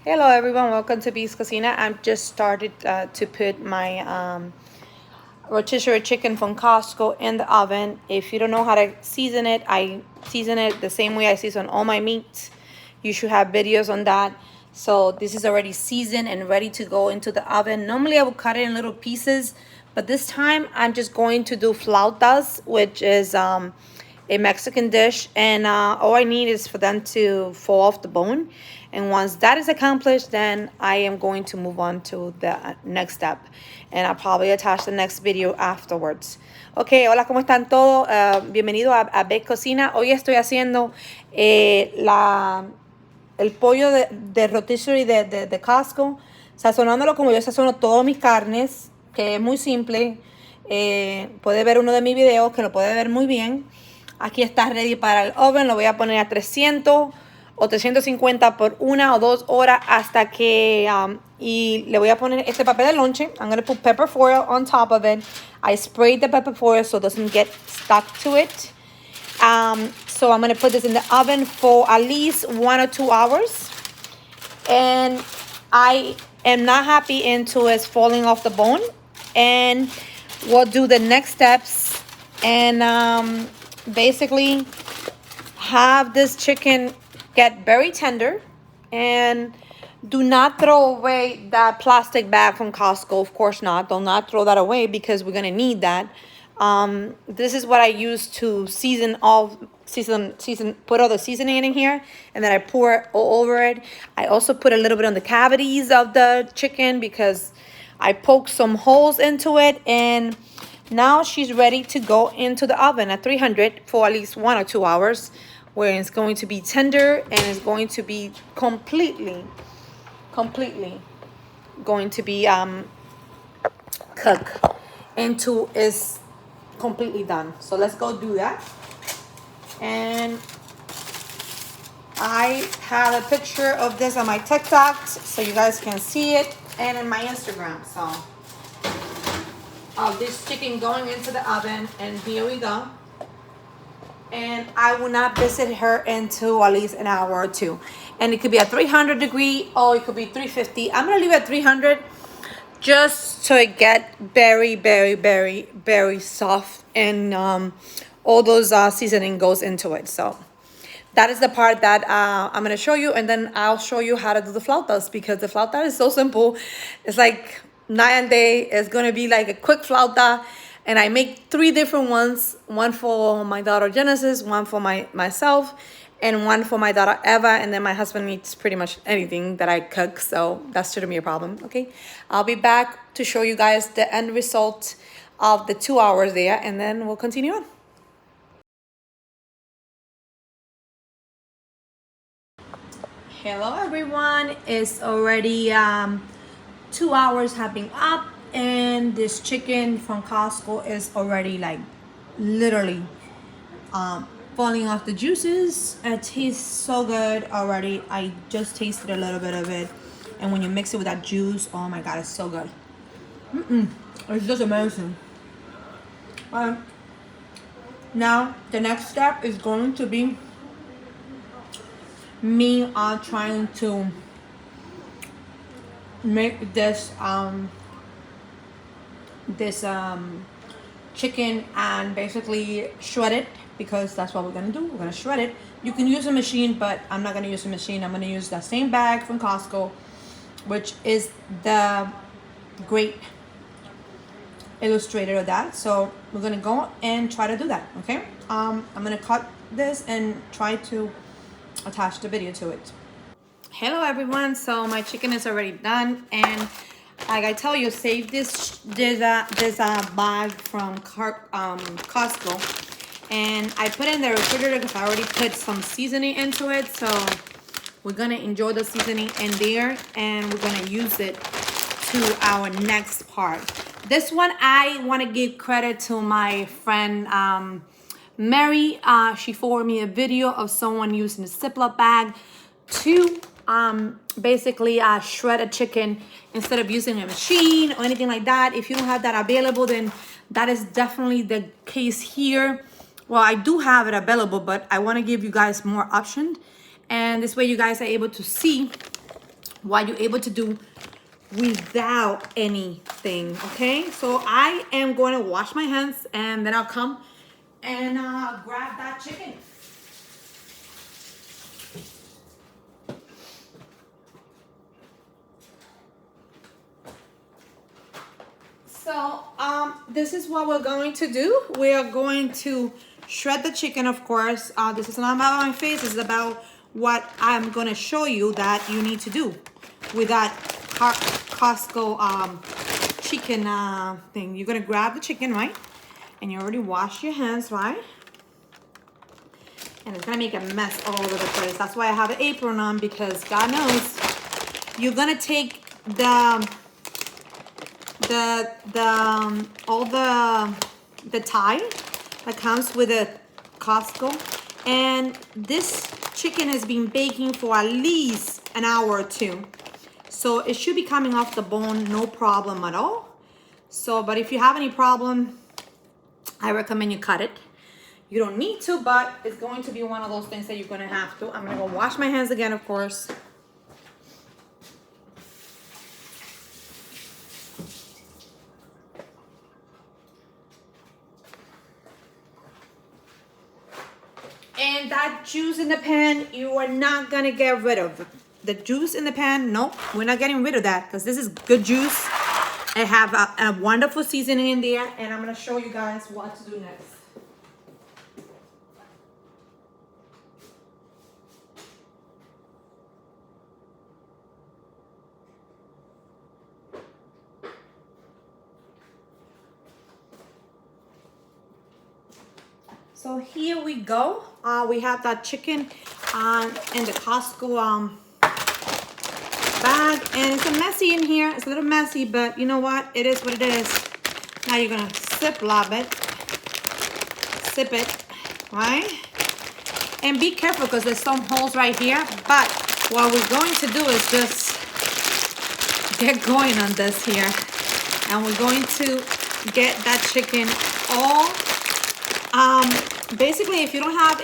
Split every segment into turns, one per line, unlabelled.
Hello everyone, welcome to Cosina. I've just started to put my rotisserie chicken from Costco in the oven. If you don't know how to season it, I season it the same way I season all my meats. You should have videos on that. So this is already seasoned and ready to go into the oven. Normally I would cut it in little pieces, but this time I'm just going to do flautas, which is a Mexican dish, and all I need is for them to fall off the bone. And once that is accomplished, then I am going to move on to the next step, and I'll probably attach the next video afterwards. Ok, hola, ¿cómo están todos? Bienvenido a Beck Cocina. Hoy estoy haciendo el pollo de rotisserie de Costco, sazonándolo como yo sazono todas mis carnes, que es muy simple. Puede ver uno de mis videos que lo puede ver muy bien. Aquí está ready para el oven. Lo voy a poner a 300 o 350 por 1 o 2 horas hasta que... y le voy a poner este papel de lonche. I'm going to put pepper foil on top of it. I sprayed the pepper foil so it doesn't get stuck to it. So I'm going to put this in the oven for at least 1 or 2 hours. And I am not happy into it falling off the bone. And we'll do the next steps. And basically have this chicken get very tender. And do not throw away that plastic bag from Costco. Of course not. Do not throw that away because we're going to need that. This is what I use to put all the seasoning in here, and then I pour it all over it. I also put a little bit on the cavities of the chicken because I poked some holes into it, and now she's ready to go into the oven at 300 for at least 1 or 2 hours, where it's going to be tender and it's going to be completely going to be cooked into is completely done. So let's go do that. And I have a picture of this on my TikTok so you guys can see it, and in my Instagram. So this chicken going into the oven, and here we go. And I will not visit her until at least an hour or two. And it could be at 300 degree or it could be 350. I'm gonna leave it at 300 just so it get very, very, very, very soft, and all those seasoning goes into it. So that is the part that I'm gonna show you, and then I'll show you how to do the flautas, because the flauta is so simple. It's like night and day. It's gonna be like a quick flauta, and I make 3 different ones: one for my daughter Genesis, one for myself, and one for my daughter Eva. And then my husband eats pretty much anything that I cook, so that shouldn't be a problem. Okay, I'll be back to show you guys the end result of the 2 hours there, and then we'll continue on. Hello everyone, it's already 2 hours have been up, and this chicken from Costco is already like literally falling off the juices. It tastes so good already. I just tasted a little bit of it, and when you mix it with that juice, oh my god, it's so good. It's just amazing. Now the next step is going to be me trying to make this chicken and basically shred it, because that's what we're gonna do. We're gonna shred it. You can use a machine, but I'm not gonna use a machine. I'm gonna use that same bag from Costco, which is the great illustrator of that. So we're gonna go and try to do that. Okay, I'm gonna cut this and try to attach the video to it. Hello everyone, so my chicken is already done, and like I tell you, save this bag from Costco, and I put in the refrigerator because I already put some seasoning into it. So we're gonna enjoy the seasoning in there, and we're gonna use it to our next part. This one I want to give credit to my friend Mary. She forwarded me a video of someone using a Ziploc bag to basically shred a chicken instead of using a machine or anything like that. If you don't have that available, then that is definitely the case here. Well, I do have it available, but I want to give you guys more options, and this way you guys are able to see what you're able to do without anything, okay? So I am going to wash my hands and then I'll come and grab that chicken. So this is what we're going to do. We are going to shred the chicken, of course. This is not about my face, this is about what I'm gonna show you that you need to do with that Costco chicken thing. You're gonna grab the chicken, right? And you already washed your hands, right? And it's gonna make a mess all over the place. That's why I have an apron on, because God knows you're gonna take all the tie that comes with a Costco, and this chicken has been baking for at least an hour or two, so it should be coming off the bone, no problem at all. So, but if you have any problem, I recommend you cut it. You don't need to, but it's going to be one of those things that you're gonna have to. I'm gonna go wash my hands again, of course. And that juice in the pan, you are not gonna get rid of. The juice in the pan, nope, we're not getting rid of that, because this is good juice. I have a wonderful seasoning in there, and I'm gonna show you guys what to do next. So here we go. We have that chicken in the Costco bag, and it's a messy in here. It's a little messy, but you know what? It is what it is. Now you're gonna sip it, right? And be careful, because there's some holes right here. But what we're going to do is just get going on this here, and we're going to get that chicken all. Basically, if you don't have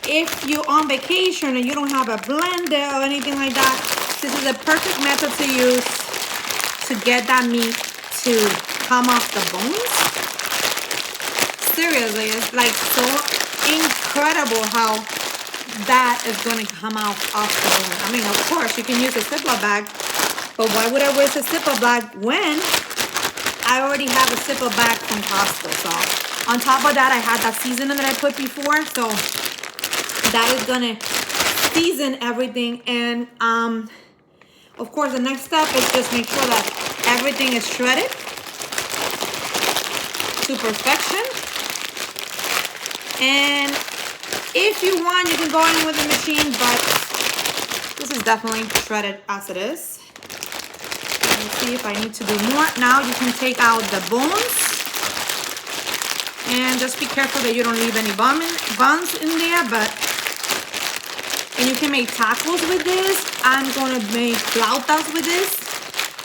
if you're on vacation and you don't have a blender or anything like that, this is a perfect method to use to get that meat to come off the bones. Seriously, it's like so incredible how that is going to come out off the bone. I mean, of course, you can use a Ziploc bag, but why would I waste a Ziploc bag when I already have a Ziploc bag from Costco? So on top of that, I had that seasoning that I put before, so that is gonna season everything. And of course, the next step is just make sure that everything is shredded to perfection. And if you want, you can go in with the machine, but this is definitely shredded as it is. Let me see if I need to do more. Now you can take out the bones. And just be careful that you don't leave any buns in there, and you can make tacos with this. I'm gonna make flautas with this,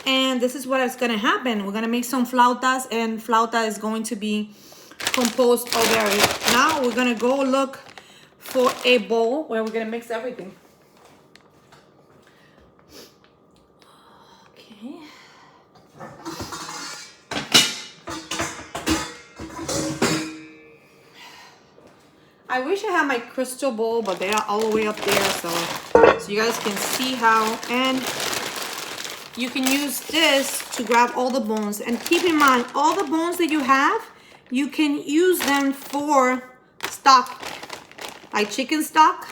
and this is what is gonna happen. We're gonna make some flautas, and flauta is going to be composed over it. Now we're gonna go look for a bowl where we're gonna mix everything. Okay. I wish I had my crystal bowl, but they are all the way up there, so you guys can see how. And you can use this to grab all the bones. And keep in mind, all the bones that you have, you can use them for stock, like chicken stock.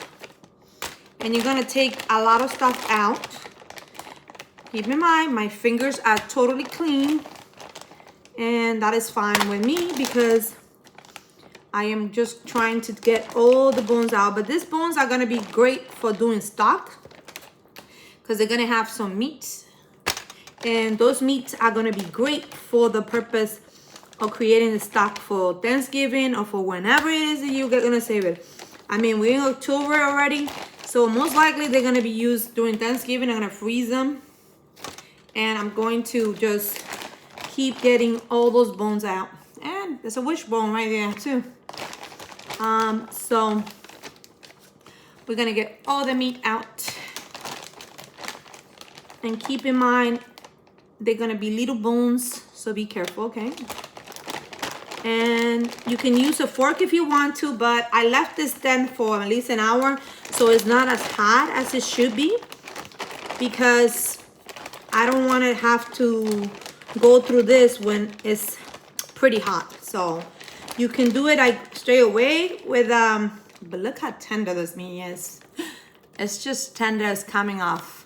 And you're gonna take a lot of stuff out. Keep in mind, my fingers are totally clean, and that is fine with me because I am just trying to get all the bones out. But these bones are gonna be great for doing stock because they're gonna have some meat. And those meats are gonna be great for the purpose of creating the stock for Thanksgiving or for whenever it is that you're gonna save it. I mean, we're in October already, so most likely they're gonna be used during Thanksgiving. I'm gonna freeze them. And I'm going to just keep getting all those bones out. And there's a wishbone right there too. So we're gonna get all the meat out. And keep in mind, they're gonna be little bones, so be careful, okay? And you can use a fork if you want to, but I left this then for at least an hour, so it's not as hot as it should be, because I don't want to have to go through this when it's pretty hot. So you can do it like straight away with but look how tender this meat is. It's just tender as coming off.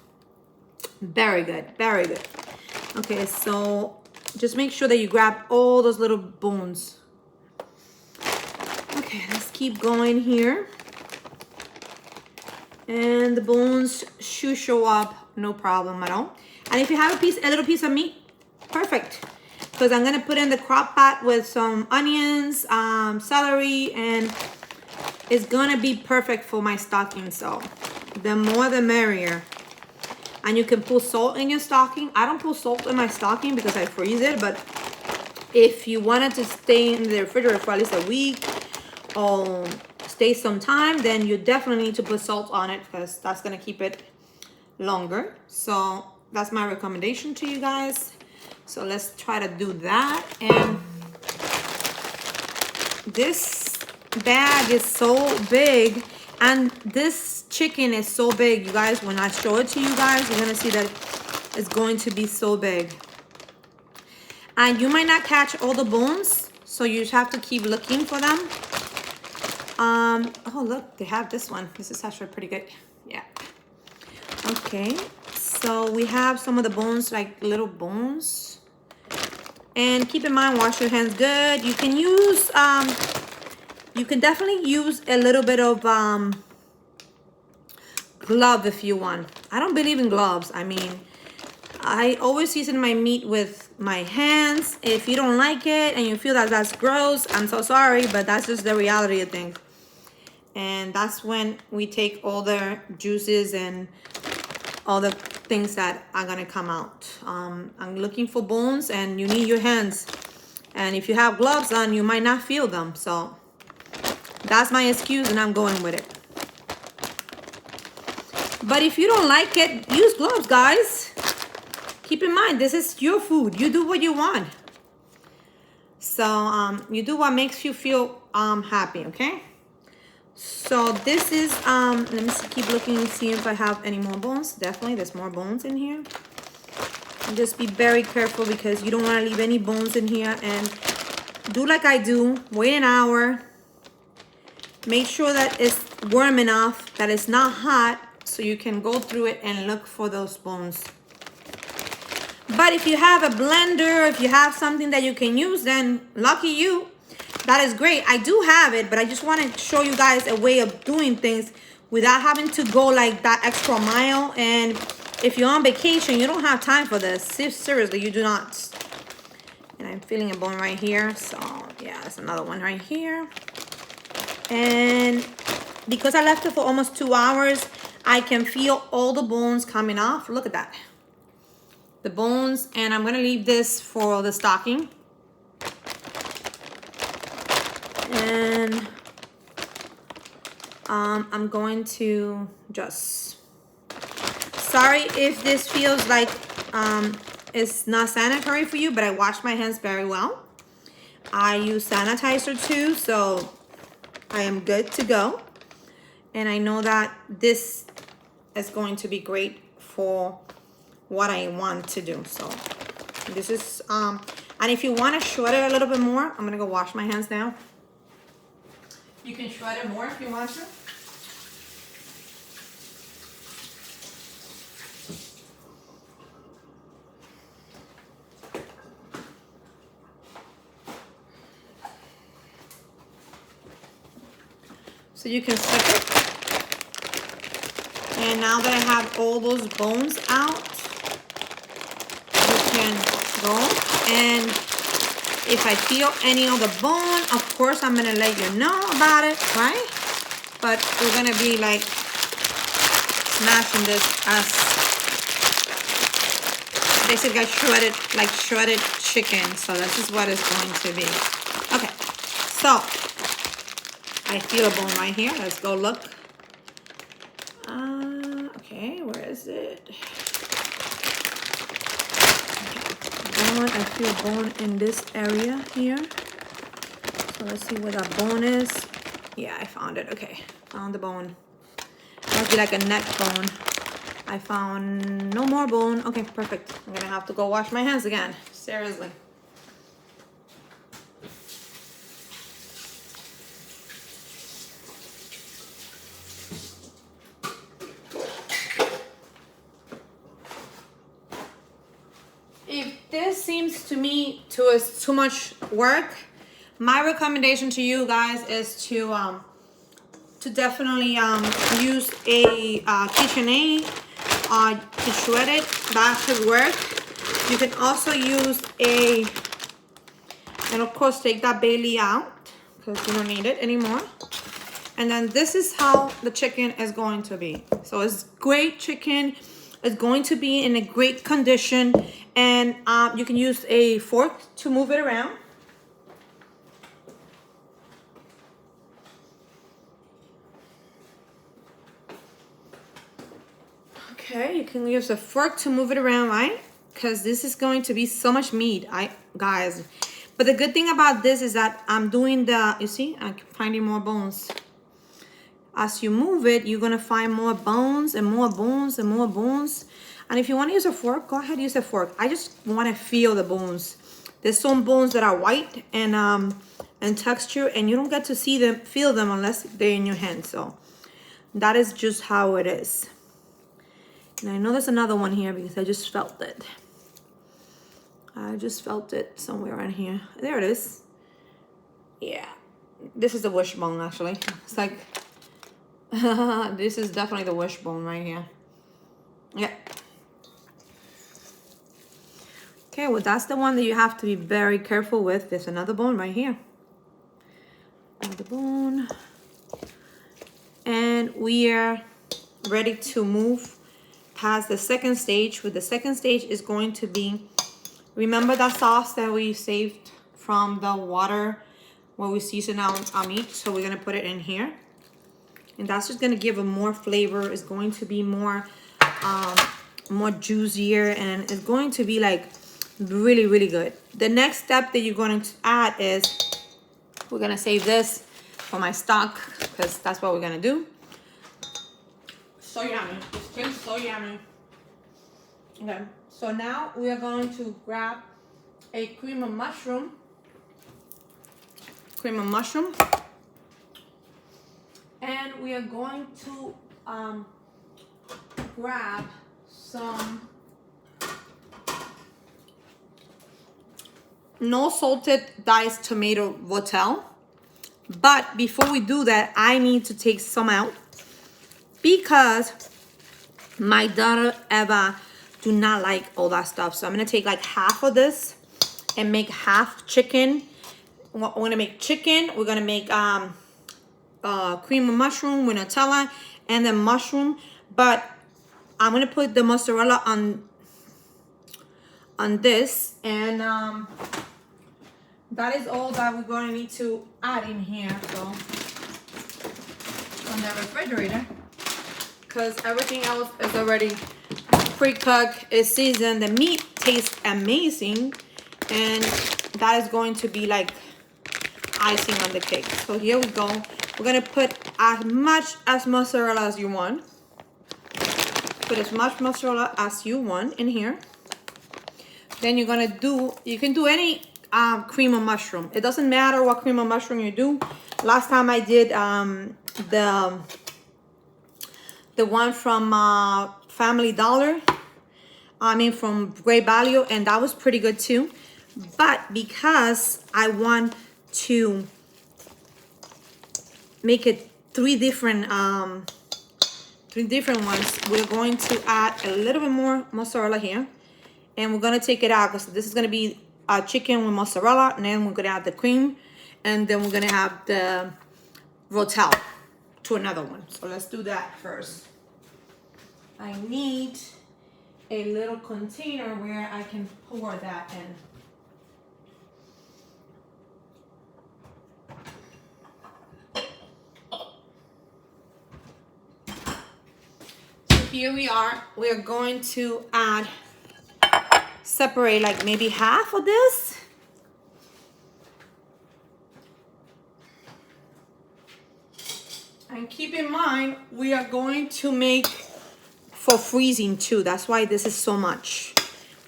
Very good, very good. Okay, so just make sure that you grab all those little bones. Okay, let's keep going here. And the bones should show up, no problem at all. And if you have a little piece of meat, perfect. Because I'm gonna put in the crock pot with some onions, celery, and it's gonna be perfect for my stocking. So the more the merrier. And you can put salt in your stocking. I don't put salt in my stocking because I freeze it, but if you wanted to stay in the refrigerator for at least a week or stay some time, then you definitely need to put salt on it because that's gonna keep it longer. So that's my recommendation to you guys. So let's try to do that. And this bag is so big, and this chicken is so big, you guys. When I show it to you guys, you're gonna see that it's going to be so big. And you might not catch all the bones, so you have to keep looking for them. Oh look, they have this one. This is actually pretty good. Yeah. Okay, so we have some of the bones, like little bones. And keep in mind, wash your hands good. You can use, you can definitely use a little bit of glove if you want. I don't believe in gloves. I mean, I always season my meat with my hands. If you don't like it and you feel that that's gross, I'm so sorry, but that's just the reality of things. And that's when we take all the juices and all the things that are gonna come out. I'm looking for bones, and you need your hands. And if you have gloves on, you might not feel them. So that's my excuse, and I'm going with it. But if you don't like it, use gloves, guys. Keep in mind, this is your food. You do what you want. So you do what makes you feel happy, okay? So this is, let me see, keep looking and see if I have any more bones. Definitely, there's more bones in here. And just be very careful because you don't want to leave any bones in here. And do like I do, wait an hour. Make sure that it's warm enough, that it's not hot, so you can go through it and look for those bones. But if you have a blender, if you have something that you can use, then lucky you. That is great. I do have it, but I just want to show you guys a way of doing things without having to go like that extra mile. And if you're on vacation, you don't have time for this. Seriously, you do not. And I'm feeling a bone right here. So yeah, there's another one right here. And because I left it for almost 2 hours, I can feel all the bones coming off. Look at that. The bones. And I'm going to leave this for the stocking. And I'm going to just, sorry if this feels like it's not sanitary for you, but I wash my hands very well. I use sanitizer too, so I am good to go. And I know that this is going to be great for what I want to do. So this is, and if you want to shred it a little bit more, I'm gonna go wash my hands now. You can shred it more if you want to. So you can flip it. And now that I have all those bones out, you can go. And if I feel any of the bone, of course, I'm gonna let you know about it, right? But we're gonna be like smashing this as basically like shredded chicken. So this is what it's going to be. Okay, so I feel a bone right here. Let's go look. Okay, where is it? bone. I feel a bone in this area here. So let's see where that bone is. Yeah, I found it. Okay, found the bone. Must be like a neck bone. I found no more bone. Okay, perfect. I'm gonna have to go wash my hands again. Seriously. If this seems to me is too much work, my recommendation to you guys is to definitely use a KitchenAid to shred it. That should work. You can also use and of course take that Bailey out because you don't need it anymore. And then this is how the chicken is going to be. So it's great chicken. It's going to be in a great condition, and you can use a fork to move it around. Okay, you can use a fork to move it around, right? Because this is going to be so much meat, guys. But the good thing about this is that I'm doing you see, I'm finding more bones. As you move it, you're gonna find more bones and more bones and more bones. And if you want to use a fork, go ahead, use a fork. I just want to feel the bones. There's some bones that are white and texture, and you don't get to feel them unless they're in your hand. So that is just how it is. And I know there's another one here because I just felt it. I just felt it somewhere around here. There it is. Yeah, this is the wishbone actually. It's like this is definitely the wishbone right here. Yeah. Okay, well that's the one that you have to be very careful with. There's another bone right here. Another bone. And we are ready to move past the second stage. With the second stage is going to be, remember that sauce that we saved from the water where we season our meat? So we're gonna put it in here. And that's just gonna give a more flavor. It's going to be more juicier, and it's going to be like really, really good. The next step that you're going to add is, we're gonna save this for my stock because that's what we're gonna do. So yummy, this tastes so yummy. Okay, so now we are going to grab a cream of mushroom. And we are going to grab some no salted diced tomato rotel. But before we do that, I need to take some out because my daughter Eva do not like all that stuff. So I'm gonna take like half of this and make half chicken. We're gonna make chicken. We're gonna make cream of mushroom with Nutella and then mushroom. But I'm gonna put the mozzarella on this, and that is all that we're going to need to add in here. So on the refrigerator, because everything else is already pre-cooked, is seasoned. The meat tastes amazing, and that is going to be like icing on the cake. So here we go. We're gonna put as much as mozzarella as you want. Put as much mozzarella as you want in here. Then you're gonna you can do any cream of mushroom. It doesn't matter what cream of mushroom you do. Last time I did the one from Family Dollar. I mean from Great Value, and that was pretty good too. But because I want to make it three different ones, we're going to add a little bit more mozzarella here, and we're gonna take it out because this is gonna be chicken with mozzarella, and then we're gonna add the cream, and then we're gonna have the rotel to another one. So let's do that first. I need a little container where I can pour that in. Here we are. We are going to add separate like maybe half of this. And keep in mind, we are going to make for freezing too. That's why this is so much.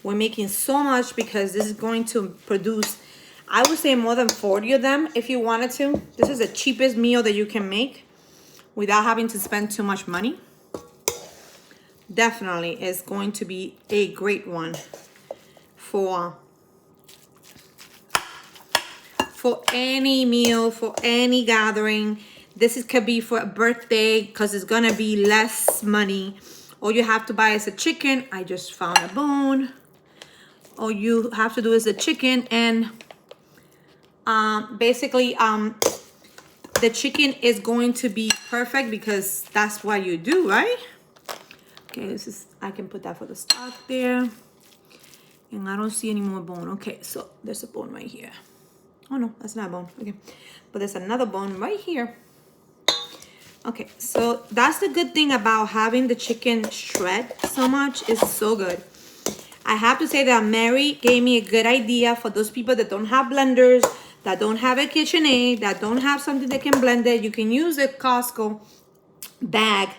We're making so much because this is going to produce, I would say, more than 40 of them if you wanted to. This is the cheapest meal that you can make without having to spend too much money. Definitely is going to be a great one for any meal, for any gathering. This could be for a birthday because it's gonna be less money. All you have to buy is a chicken. I just found a bone. All you have to do is a chicken, and basically the chicken is going to be perfect because that's what you do, right? Okay, this is, I can put that for the stock there. And I don't see any more bone. Okay, so there's a bone right here. Oh no, that's not a bone. Okay, but there's another bone right here. Okay, so that's the good thing about having the chicken shred so much. It's so good. I have to say that Mary gave me a good idea for those people that don't have blenders, that don't have a KitchenAid, that don't have something that can blend it. You can use a Costco bag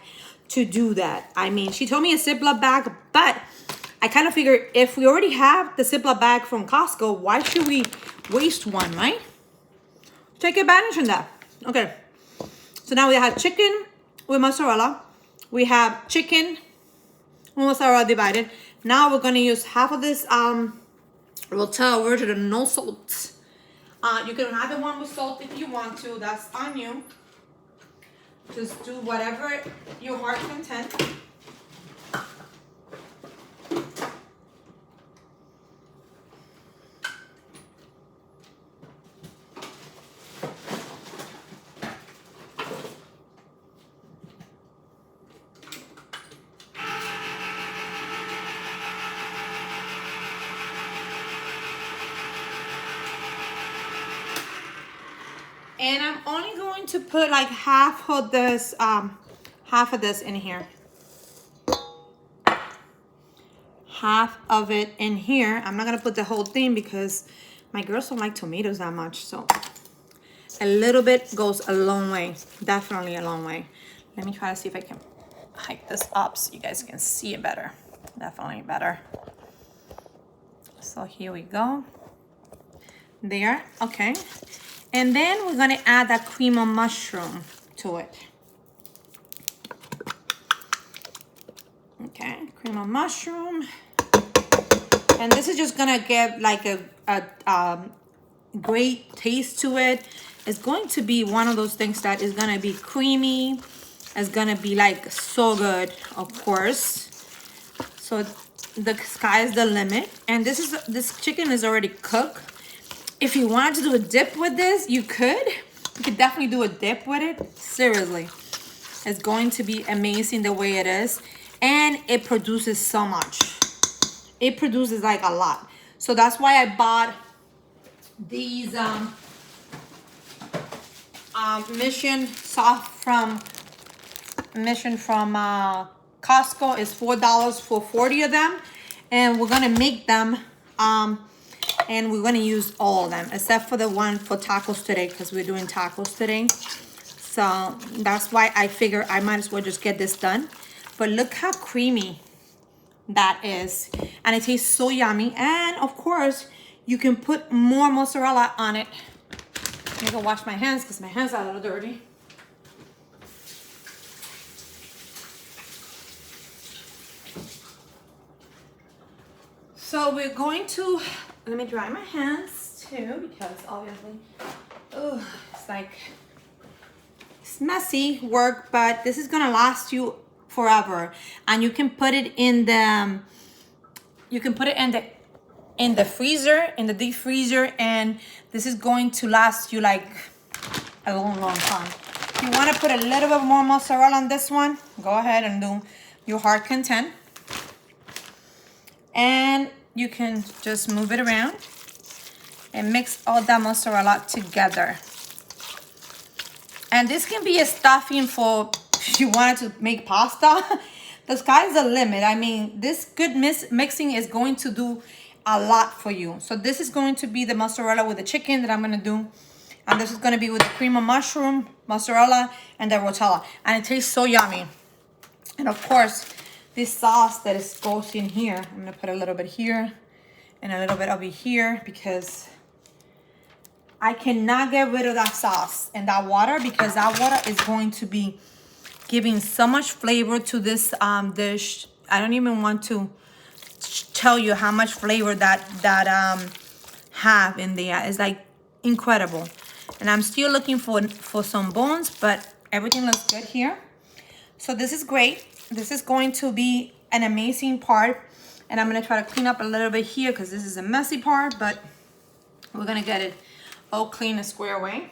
to do that. I mean, she told me a Ziploc bag, but I kind of figured if we already have the Ziploc bag from Costco, why should we waste one, right? Take advantage of that. Okay. So now we have chicken with mozzarella. We have chicken with mozzarella divided. Now we're gonna use half of this Rotel version, no salt. You can have the one with salt if you want to. That's on you. Just do whatever your heart content. And I'm only going to put like half of this in here. Half of it in here. I'm not gonna put the whole thing because my girls don't like tomatoes that much. So a little bit goes a long way. Definitely a long way. Let me try to see if I can hike this up so you guys can see it better. Definitely better. So here we go. There, okay. And then we're gonna add that cream of mushroom to it. Okay, cream of mushroom. And this is just gonna give like a great taste to it. It's going to be one of those things that is gonna be creamy. It's gonna be like so good, of course. So the sky is the limit. And this chicken is already cooked. If you wanted to do a dip with this, you could. You could definitely do a dip with it. Seriously. It's going to be amazing the way it is. And it produces so much. It produces like a lot. So that's why I bought these Mission Soft from Costco. Is $4 for 40 of them. And we're gonna make them and we're gonna use all of them except for the one for tacos today because we're doing tacos today. So that's why I figure I might as well just get this done. But look how creamy that is. And it tastes so yummy. And of course, you can put more mozzarella on it. Let me go wash my hands because my hands are a little dirty. So we're going to, let me dry my hands too, because obviously, it's like, it's messy work, but this is gonna last you forever. And you can put it in the, in the freezer, in the deep freezer, and this is going to last you like a long, long time. If you wanna put a little bit more mozzarella on this one, go ahead and do your heart content. And you can just move it around and mix all that mozzarella together. And this can be a stuffing for, if you wanted to make pasta, the sky's the limit. I mean, this good mixing is going to do a lot for you. So this is going to be the mozzarella with the chicken that I'm going to do. And this is going to be with the cream of mushroom, mozzarella, and the rotella. And it tastes so yummy. And of course, this sauce that goes in here, I'm going to put a little bit here and a little bit over here because I cannot get rid of that sauce and that water, because that water is going to be giving so much flavor to this dish. I don't even want to tell you how much flavor that have in there. It's like incredible. And I'm still looking for some bones, but everything looks good here. So this is great. This is going to be an amazing part. And I'm going to try to clean up a little bit here because this is a messy part, but we're going to get it all clean and square away.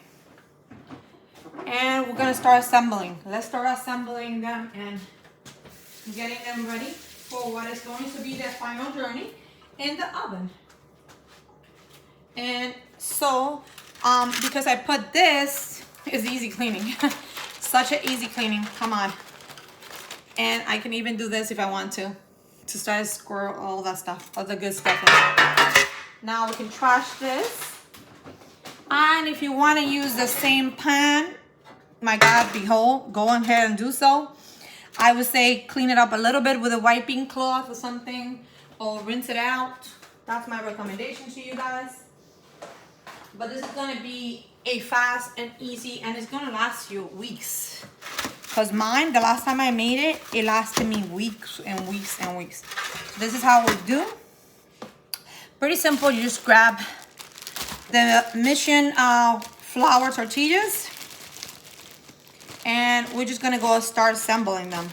And we're going to start assembling. Let's start assembling them and getting them ready for what is going to be their final journey in the oven. And so, because I put this, is easy cleaning. Such an easy cleaning, come on. And I can even do this if I want to start to squirrel all that stuff, all the good stuff in there. Now we can trash this. And if you want to use the same pan, my God, behold, go ahead and do so. I would say clean it up a little bit with a wiping cloth or something, or rinse it out. That's my recommendation to you guys. But this is going to be a fast and easy, and it's going to last you weeks. Because mine, the last time I made it, it lasted me weeks and weeks and weeks. So this is how we do. Pretty simple. You just grab the Mission flour tortillas, and we're just gonna go start assembling them.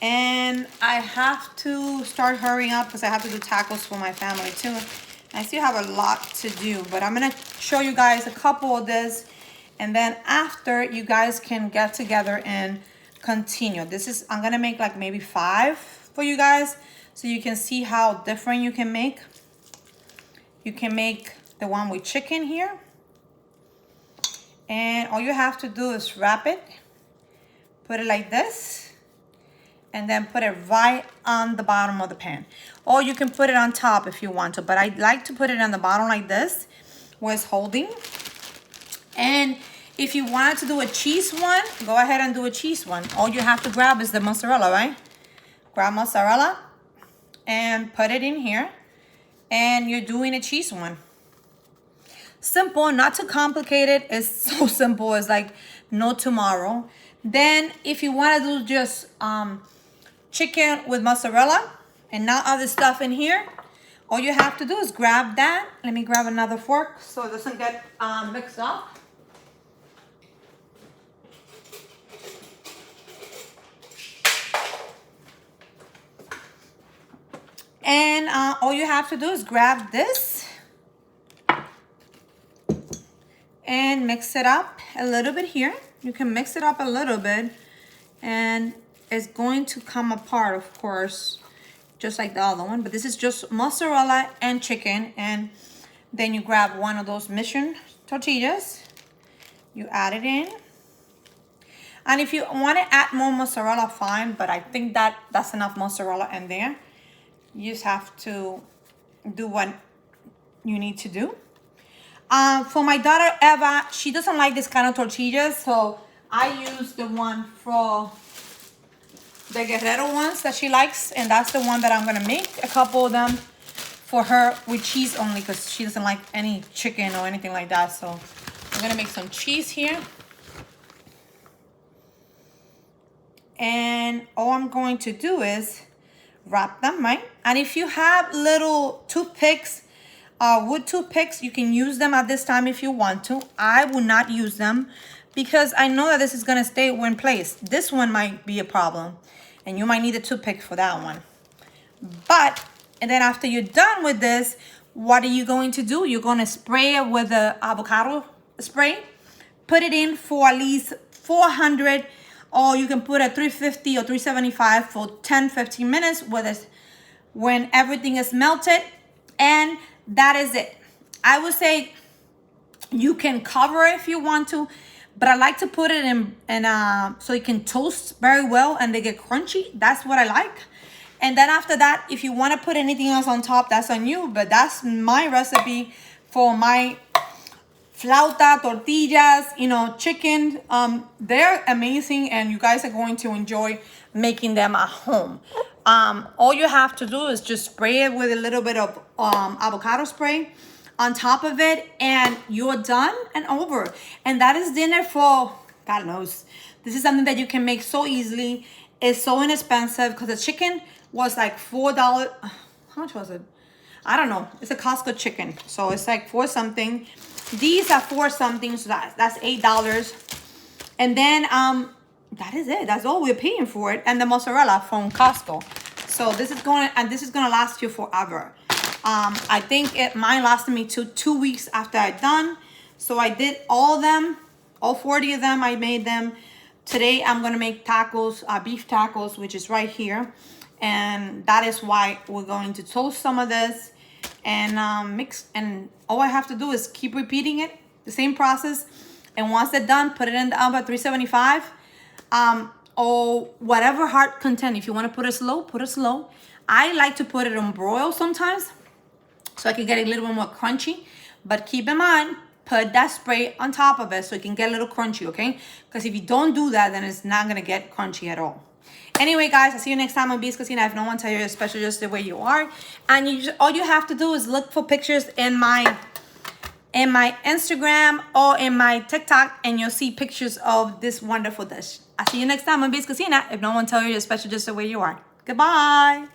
And I have to start hurrying up because I have to do tacos for my family too. I still have a lot to do, but I'm gonna show you guys a couple of this, and then after you guys can get together and continue. This is, I'm gonna make like maybe 5 for you guys so you can see how different you can make. You can make the one with chicken here. And all you have to do is wrap it, put it like this, and then put it right on the bottom of the pan. Or you can put it on top if you want to, but I like to put it on the bottom like this, where it's holding. And if you wanted to do a cheese one, go ahead and do a cheese one. All you have to grab is the mozzarella, right? Grab mozzarella and put it in here. And you're doing a cheese one. Simple, not too complicated. It's so simple. It's like no tomorrow. Then if you want to do just chicken with mozzarella and not other stuff in here, all you have to do is grab that. Let me grab another fork so it doesn't get mixed up. And all you have to do is grab this and mix it up a little bit here. You can mix it up a little bit and it's going to come apart, of course, just like the other one. But this is just mozzarella and chicken. And then you grab one of those Mission tortillas. You add it in. And if you want to add more mozzarella, fine. But I think that's enough mozzarella in there. You just have to do what you need to do. For my daughter, Eva, she doesn't like this kind of tortillas. So I use the one for the Guerrero ones that she likes. And that's the one that I'm going to make a couple of them for her with cheese only, because she doesn't like any chicken or anything like that. So I'm going to make some cheese here. And all I'm going to do is wrap them, right? And if you have little toothpicks, wood toothpicks, you can use them at this time if you want to. I will not use them because I know that this is going to stay in place. This one might be a problem, and you might need a toothpick for that one. But, and then after you're done with this, what are you going to do? You're going to spray it with the avocado spray. Put it in for at least 400, or you can put at 350 or 375 for 10-15 minutes when everything is melted. And that is it. I would say you can cover it if you want to, but I like to put it in so it can toast very well and they get crunchy. That's what I like. And then after that, if you want to put anything else on top, that's on you. But that's my recipe for my flauta tortillas, chicken. They're amazing, and you guys are going to enjoy making them at home. All you have to do is just spray it with a little bit of avocado spray on top of it, and you're done and over. And that is dinner for God knows. This is something that you can make so easily. It's so inexpensive because the chicken was like $4. How much was it? I don't know. It's a Costco chicken, so it's like 4 something. These are 4 something, so that's $8. And then that is it. That's all we're paying for it. And the mozzarella from Costco. So this is gonna last you forever. I think mine lasted me 2 weeks after I done. So I did all of them, all 40 of them. I made them. Today I'm gonna make tacos, beef tacos, which is right here. And that is why we're going to toast some of this and mix. And all I have to do is keep repeating it, the same process. And once they're done, put it in the oven at 375. Or whatever heart content. If you want to put it slow, put it slow. I like to put it on broil sometimes, so I can get a little bit more crunchy. But keep in mind, put that spray on top of it so it can get a little crunchy, okay? Because if you don't do that, then it's not going to get crunchy at all. Anyway, guys, I'll see you next time on Beast Cosina. If no one tell you, especially just the way you are. And all you have to do is look for pictures in my Instagram or in my TikTok, and you'll see pictures of this wonderful dish. I'll see you next time on Beast Cosina. If no one tell you, especially just the way you are. Goodbye.